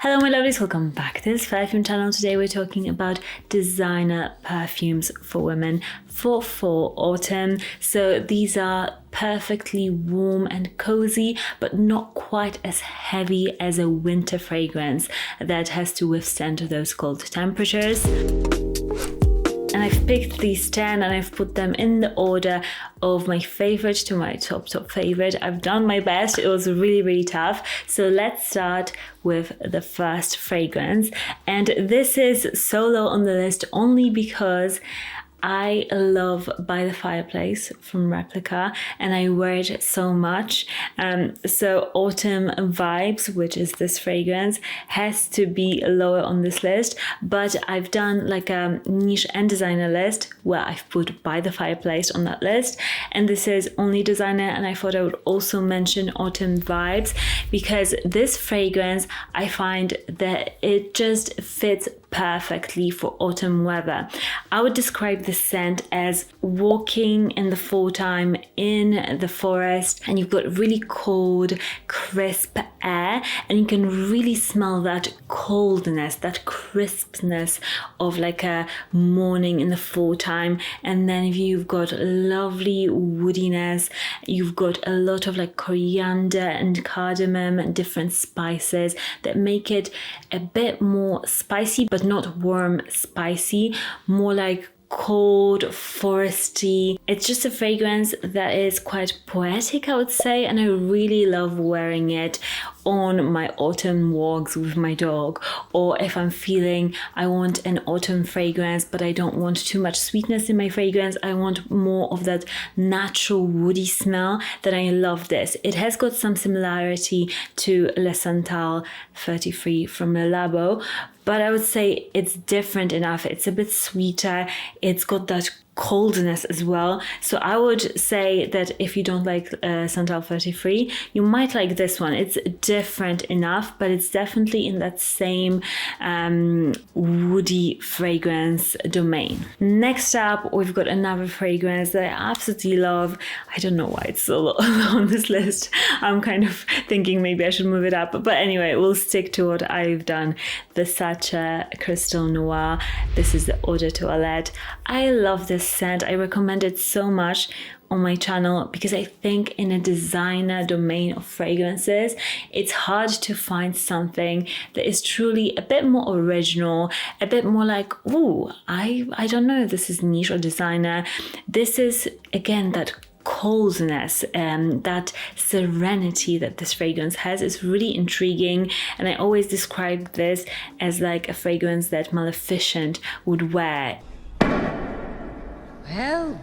Hello my lovelies, welcome back to this perfume channel. Today we're talking about designer perfumes for women for fall autumn. So these are perfectly warm and cozy, but not quite as heavy as a winter fragrance that has to withstand those cold temperatures. And I've picked these 10 and I've put them in the order of my favorite to my top favorite. I've done my best. It was really tough. So let's start with the first fragrance. And this is solo on the list only because I love By the Fireplace from Replica and I wear it so much. So Autumn Vibes, which is this fragrance, has to be lower on this list, but I've done like a niche and designer list where I've put By the Fireplace on that list, and this is only designer, and I thought I would also mention Autumn Vibes because this fragrance, I find that it just fits perfectly for autumn weather. I would describe the scent as walking in the fall time in the forest, and you've got really cold, crisp air, and you can really smell that coldness, that crispness of like a morning in the fall time. And then you've got lovely woodiness, you've got a lot of like coriander and cardamom and different spices that make it a bit more spicy, but not warm spicy, more like cold, foresty. It's just a fragrance that is quite poetic, I would say, and I really love wearing it on my autumn walks with my dog, or if I'm feeling I want an autumn fragrance but I don't want too much sweetness in my fragrance, I want more of that natural woody smell, then I love this. It has got some similarity to Le Santal 33 from Le Labo, but I would say it's different enough. It's a bit sweeter, it's got that coldness as well. So I would say that if you don't like Santal 33, you might like this one. It's different enough, but it's definitely in that same woody fragrance domain. Next up, we've got another fragrance that I absolutely love. I don't know why it's so low on this list. I'm kind of thinking maybe I should move it up, but anyway, we'll stick to what I've done. Versace Crystal Noir. This is the Eau de Toilette. I love this scent. I recommend it so much on my channel because I think in a designer domain of fragrances, it's hard to find something that is truly a bit more original, a bit more like, ooh, I don't know if this is niche or designer. This is, again, that coldness and that serenity that this fragrance has is really intriguing, and I always describe this as like a fragrance that Maleficent would wear. Well.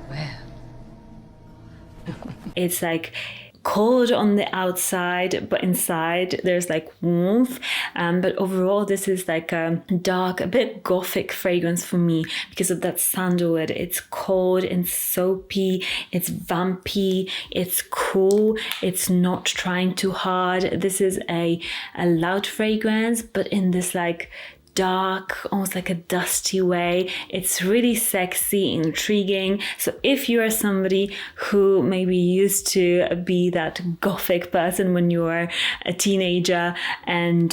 It's like cold on the outside, but inside there's like warmth. But overall, this is like a dark, a bit gothic fragrance for me because of that sandalwood. It's cold and soapy, it's vampy, it's cool, it's not trying too hard. This is a loud fragrance, but in this like dark, almost like a dusty way. It's really sexy, intriguing. So if you are somebody who maybe used to be that gothic person when you were a teenager and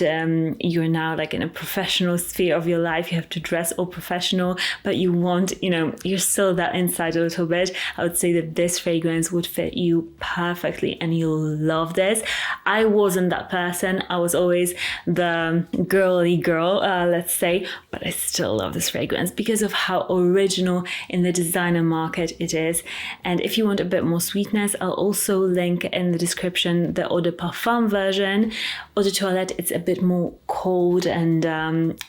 you're now like in a professional sphere of your life, you have to dress all professional, but you want, you're still that inside a little bit, I would say that this fragrance would fit you perfectly and you'll love this. I wasn't that person. I was always the girly girl, let's say, but I still love this fragrance because of how original in the designer market it is. And if you want a bit more sweetness, I'll also link in the description the Eau de Parfum version. Eau de Toilette, it's a bit more cold and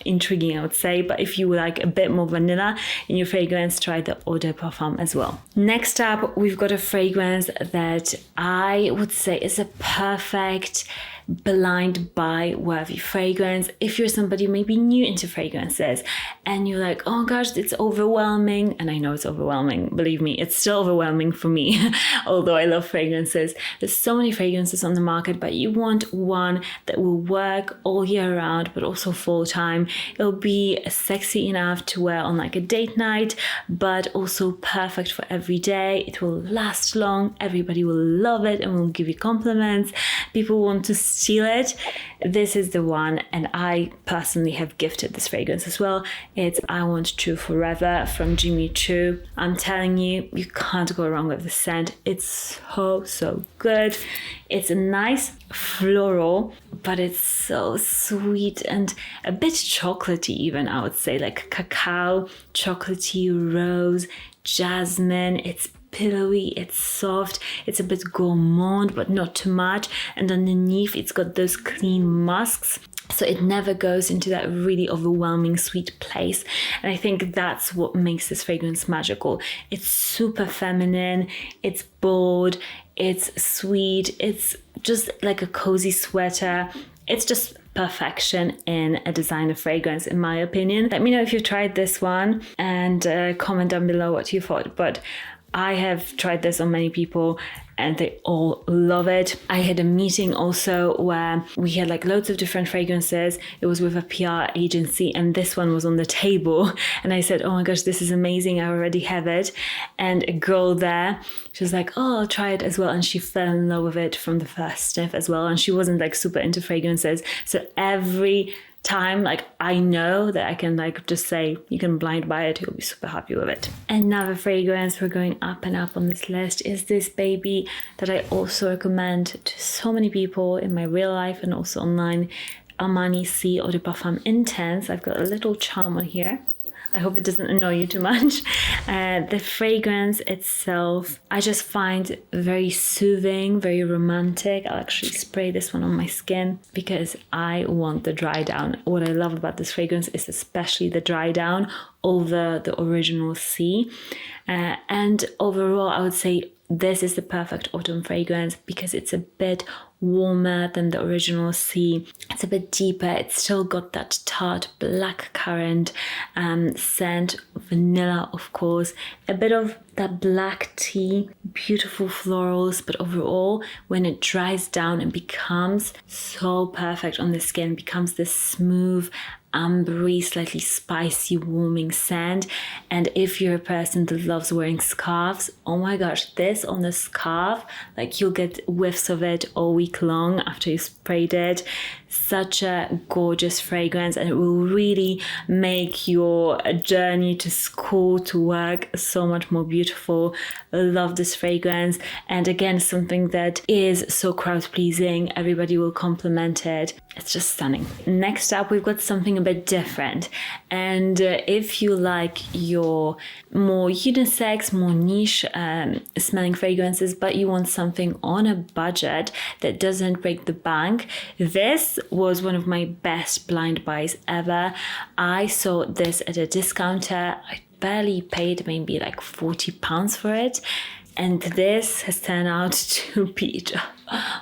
intriguing, I would say, but if you like a bit more vanilla in your fragrance, try the Eau de Parfum as well. Next up, we've got a fragrance that I would say is a perfect blind buy worthy fragrance. If you're somebody maybe new into fragrances and you're like, oh gosh, it's overwhelming, and I know it's overwhelming, believe me, it's still overwhelming for me although I love fragrances. There's so many fragrances on the market, but you want one that will work all year round but also full time. It'll be sexy enough to wear on like a date night, but also perfect for every day. It will last long, everybody will love it and will give you compliments. People want to steal it, this is the one. And I personally have gifted this fragrance as well. It's I Want Choo Forever from Jimmy Choo. I'm telling you, you can't go wrong with the scent. It's so good. It's a nice floral, but it's so sweet and a bit chocolatey even, I would say, like cacao, chocolatey, rose, jasmine. It's pillowy, it's soft, it's a bit gourmand, but not too much. And underneath, it's got those clean musks. So it never goes into that really overwhelming sweet place. And I think that's what makes this fragrance magical. It's super feminine, it's bold, it's sweet, it's just like a cozy sweater. It's just perfection in a designer fragrance, in my opinion. Let me know if you've tried this one and comment down below what you thought. But I have tried this on many people and they all love it. I had a meeting also where we had like loads of different fragrances. It was with a PR agency and this one was on the table. And I said, oh my gosh, this is amazing. I already have it. And a girl there, she was like, oh, I'll try it as well. And she fell in love with it from the first sniff as well. And she wasn't like super into fragrances. So every time, like, I know that I can like just say you can blind buy it, you'll be super happy with it. Another fragrance we're going up and up on this list is this baby that I also recommend to so many people in my real life and also online. Armani C Eau de Parfum Intense. I've got a little charm on here. I hope it doesn't annoy you too much. The fragrance itself, I just find very soothing, very romantic. I'll actually spray this one on my skin because I want the dry down. What I love about this fragrance is especially the dry down over the original C. And overall, I would say this is the perfect autumn fragrance because it's a bit warmer than the original C. It's a bit deeper. It's still got that tart black currant scent, vanilla of course, a bit of that black tea, beautiful florals, but overall when it dries down and becomes so perfect on the skin, becomes this smooth, ambery, slightly spicy, warming scent. And if you're a person that loves wearing scarves, oh my gosh, this on the scarf, like you'll get whiffs of it all week long after you sprayed it. Such a gorgeous fragrance, and it will really make your journey to school, to work so much more beautiful. I love this fragrance, and again, something that is so crowd pleasing. Everybody will compliment it. It's just stunning. Next up, we've got something a bit different, and if you like your more unisex, more niche smelling fragrances, but you want something on a budget that doesn't break the bank, this was one of my best blind buys ever. I saw this at a discounter. I barely paid maybe like £40 for it. And this has turned out to be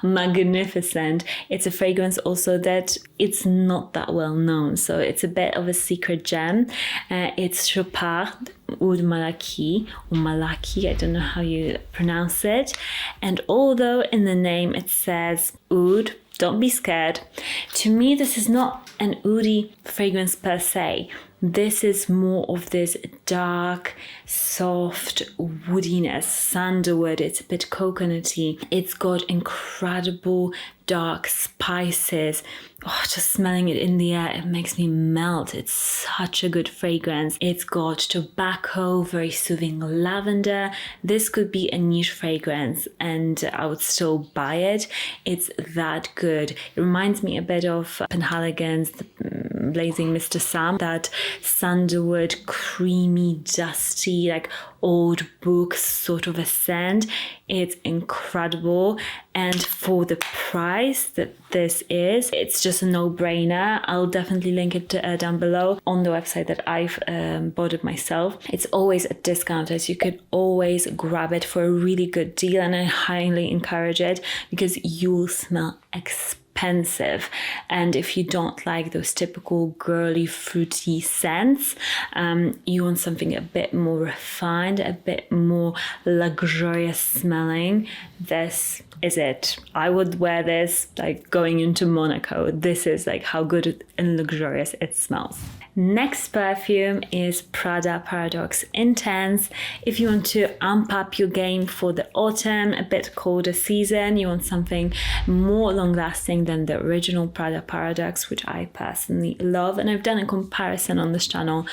magnificent. It's a fragrance also that it's not that well known. So it's a bit of a secret gem. It's Chopard Oud Malaki, or Malaki, I don't know how you pronounce it. And although in the name it says oud, don't be scared. To me, this is not an oudy fragrance per se. This is more of this dark, soft woodiness, sandalwood. It's a bit coconutty. It's got incredible dark spices. Oh, just smelling it in the air, it makes me melt. It's such a good fragrance. It's got tobacco, very soothing lavender. This could be a niche fragrance and I would still buy it. It's that good. It reminds me a bit of Penhaligon's Blazing Mr. Sam, that sandalwood, creamy, dusty, like old books sort of a scent. It's incredible, and for the price that this is, it's just a no-brainer. I'll definitely link it down below on the website that I've bought it myself. It's always at discounters. You could always grab it for a really good deal, and I highly encourage it because you'll smell expensive. And if you don't like those typical girly fruity scents, you want something a bit more refined, a bit more luxurious smelling, this is it. I would wear this like going into Monaco. This is like how good and luxurious it smells. Next perfume is Prada Paradoxe Intense. If you want to amp up your game for the autumn, a bit colder season, you want something more long lasting than than the original Prada Paradox, which I personally love. And I've done a comparison on this channel,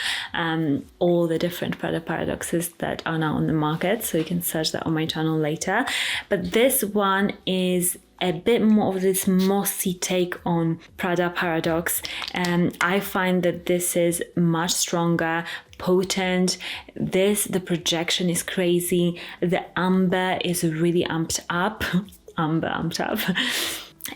all the different Prada Paradoxes that are now on the market. So you can search that on my channel later. But this one is a bit more of this mossy take on Prada Paradox. I find that this is much stronger, potent. The projection is crazy. The amber is really amped up. Amped up.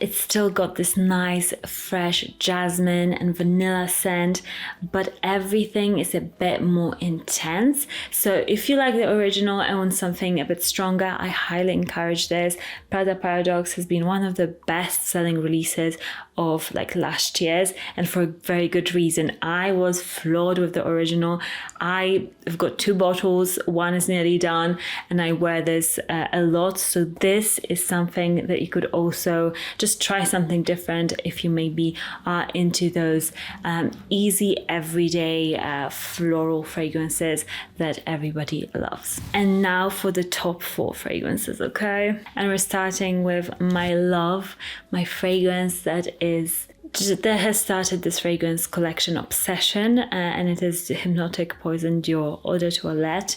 It's still got this nice fresh jasmine and vanilla scent, but everything is a bit more intense. So if you like the original and want something a bit stronger, I highly encourage this. Prada Paradox has been one of the best selling releases of like last year's, and for a very good reason. I was floored with the original. I've got 2 bottles, one is nearly done, and I wear this a lot. So this is something that you could also just try something different if you maybe are into those easy everyday floral fragrances that everybody loves. And now for the top 4 fragrances, okay? And we're starting with my love, my fragrance that has started this fragrance collection obsession, and it is Hypnotic Poison Dior Eau de Toilette.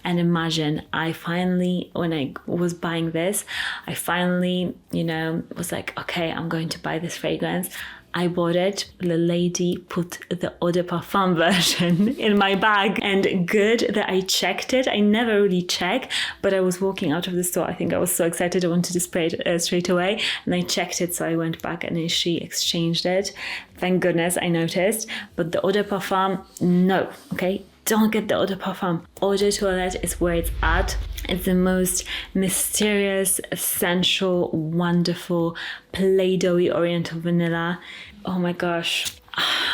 And imagine, when I was buying this, I finally, was like, okay, I'm going to buy this fragrance. I bought it. The lady put the Eau de Parfum version in my bag, and good that I checked it. I never really check, but I was walking out of the store. I think I was so excited I wanted to spray it straight away, and I checked it, so I went back and she exchanged it. Thank goodness I noticed. But the Eau de Parfum, no, okay? Don't get the Eau de Parfum. Eau de Toilette is where it's at. It's the most mysterious, essential, wonderful, play-doh-y oriental vanilla. Oh my gosh.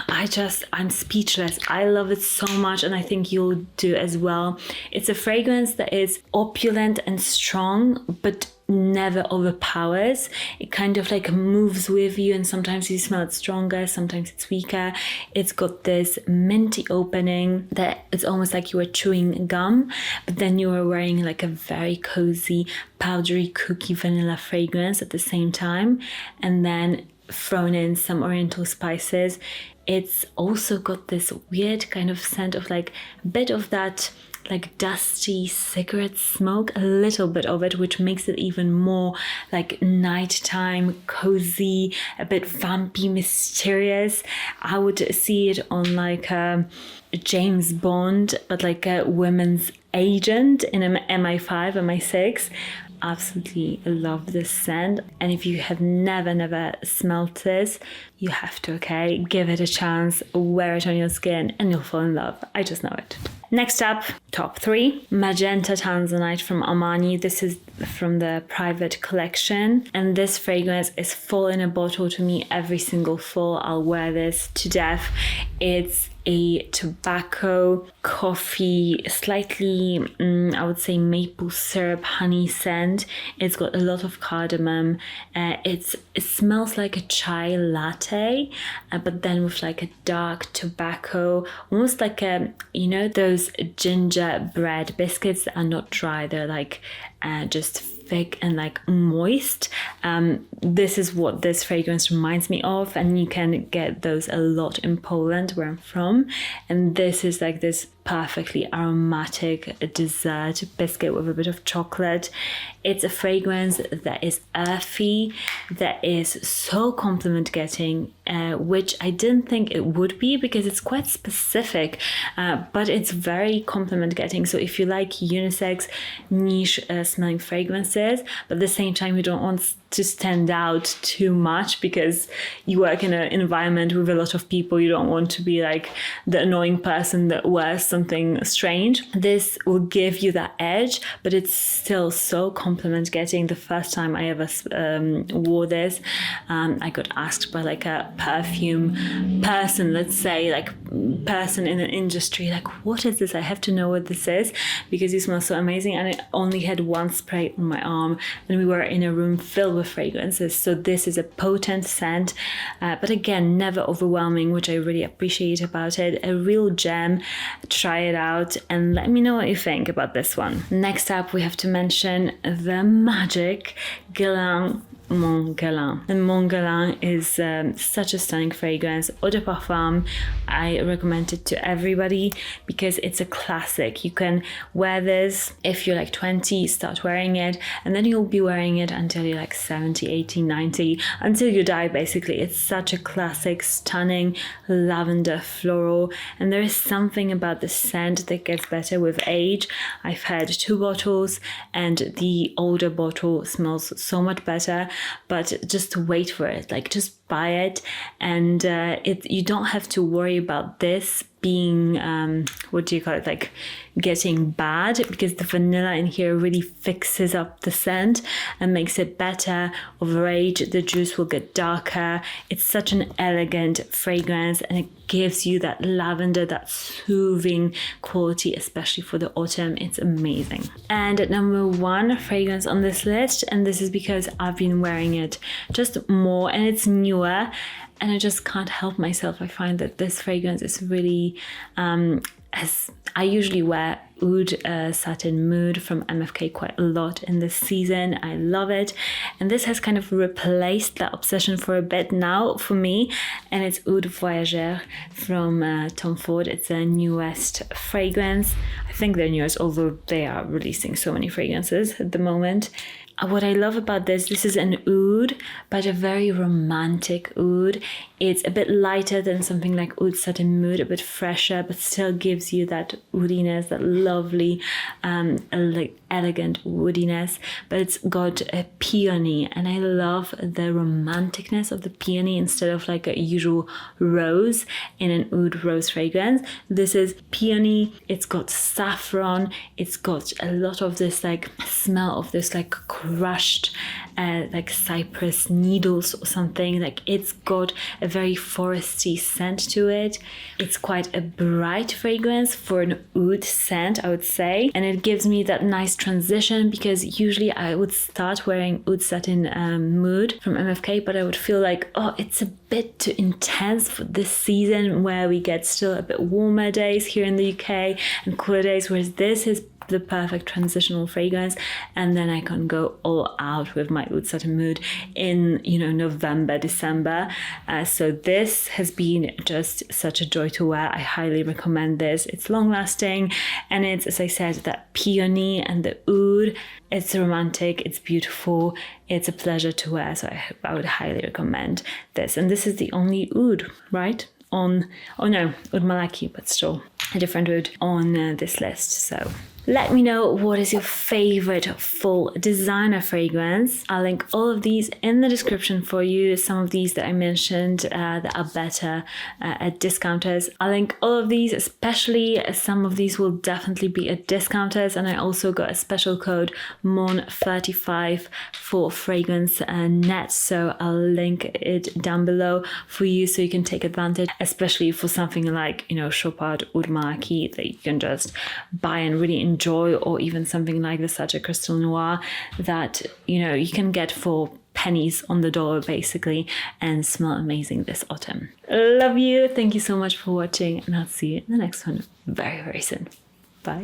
I'm speechless. I love it so much, and I think you'll do as well. It's a fragrance that is opulent and strong, but never overpowers. It kind of like moves with you, and sometimes you smell it stronger, sometimes it's weaker. It's got this minty opening that it's almost like you were chewing gum, but then you are wearing like a very cozy, powdery, cookie vanilla fragrance at the same time, and then thrown in some oriental spices. It's also got this weird kind of scent of like a bit of that like dusty cigarette smoke, a little bit of it, which makes it even more like nighttime, cozy, a bit vampy, mysterious. I would see it on like a James Bond, but like a women's agent in an MI5, MI6. Absolutely love this scent, and if you have never smelled this, you have to, okay? Give it a chance, wear it on your skin, and you'll fall in love. I just know it. Next up, top 3, Magenta Tanzanite from Armani. This is from the Private collection, and this fragrance is full in a bottle to me every single fall. I'll wear this to death. It's a tobacco, coffee, slightly, I would say maple syrup, honey scent. It's got a lot of cardamom. It smells like a chai latte, but then with like a dark tobacco, almost like those gingerbread biscuits that are not dry. They're like just thick and like moist. This is what this fragrance reminds me of, and you can get those a lot in Poland, where I'm from. And this is like this perfectly aromatic dessert biscuit with a bit of chocolate. It's a fragrance that is earthy, that is so compliment getting, which I didn't think it would be because it's quite specific, but it's very compliment getting. So if you like unisex, niche smelling fragrances, but at the same time you don't want to stand out too much because you work in an environment with a lot of people, you don't want to be like the annoying person that wears something strange. This will give you that edge, but it's still so compliment getting. The first time I ever wore this, I got asked by like a perfume person, let's say like person in an industry, like, what is this? I have to know what this is because you smell so amazing. And I only had one spray on my arm, and we were in a room filled with fragrances. So this is a potent scent, but again, never overwhelming, which I really appreciate about it. A real gem. Try it out and let me know what you think about this one. Next up, we have to mention the magic Guerlain Mon Guerlain. And Mon Guerlain is such a stunning fragrance. Eau de Parfum, I recommend it to everybody because it's a classic. You can wear this if you're like 20, start wearing it, and then you'll be wearing it until you're like 70, 80, 90, until you die basically. It's such a classic, stunning lavender floral, and there is something about the scent that gets better with age. I've had 2 bottles and the older bottle smells so much better, but just wait for it, like just buy it, and you don't have to worry about this being what do you call it, like getting bad, because the vanilla in here really fixes up the scent and makes it better. Over age, the juice will get darker. It's such an elegant fragrance, and it gives you that lavender, that soothing quality, especially for the autumn. It's amazing. And at number 1 fragrance on this list, and this is because I've been wearing it just more and it's newer, and I just can't help myself. I find that this fragrance is really, as I usually wear Oud Satin Mood from MFK quite a lot in this season. I love it. And this has kind of replaced that obsession for a bit now for me. And it's Oud Voyageur from Tom Ford. It's their newest fragrance. I think their newest, although they are releasing so many fragrances at the moment. What I love about this is an oud, but a very romantic oud. It's a bit lighter than something like Oud Satin Mood, a bit fresher, but still gives you that woodiness, that lovely, elegant woodiness. But it's got a peony, and I love the romanticness of the peony instead of like a usual rose in an oud rose fragrance. This is peony. It's got saffron. It's got a lot of this like smell of this like crushed like cypress needles or something. Like it's got a very foresty scent to it. It's quite a bright fragrance for an oud scent, I would say, and it gives me that nice transition, because usually I would start wearing Oud Satin Mood from MFK, but I would feel like, oh, it's a bit too intense for this season where we get still a bit warmer days here in the UK and cooler days, whereas this is the perfect transitional fragrance, and then I can go all out with my Oud Satin Mood in, November, December. So this has been just such a joy to wear. I highly recommend this. It's long lasting, and it's, as I said, that peony and the oud. It's romantic, it's beautiful, it's a pleasure to wear. So I would highly recommend this. And this is the only oud, right? Oud Malaki, but still a different oud on this list. So let me know, what is your favorite fall designer fragrance? I'll link all of these in the description for you. Some of these that I mentioned that are better at discounters. I'll link all of these, especially some of these will definitely be at discounters. And I also got a special code MON35 for fragrance net. So I'll link it down below for you so you can take advantage, especially for something like, Chopard Oud Malaki that you can just buy and really enjoy, or even something like Versace Crystal Noir that you can get for pennies on the dollar basically, and smell amazing this autumn. Love you, thank you so much for watching, and I'll see you in the next one very, very soon. Bye.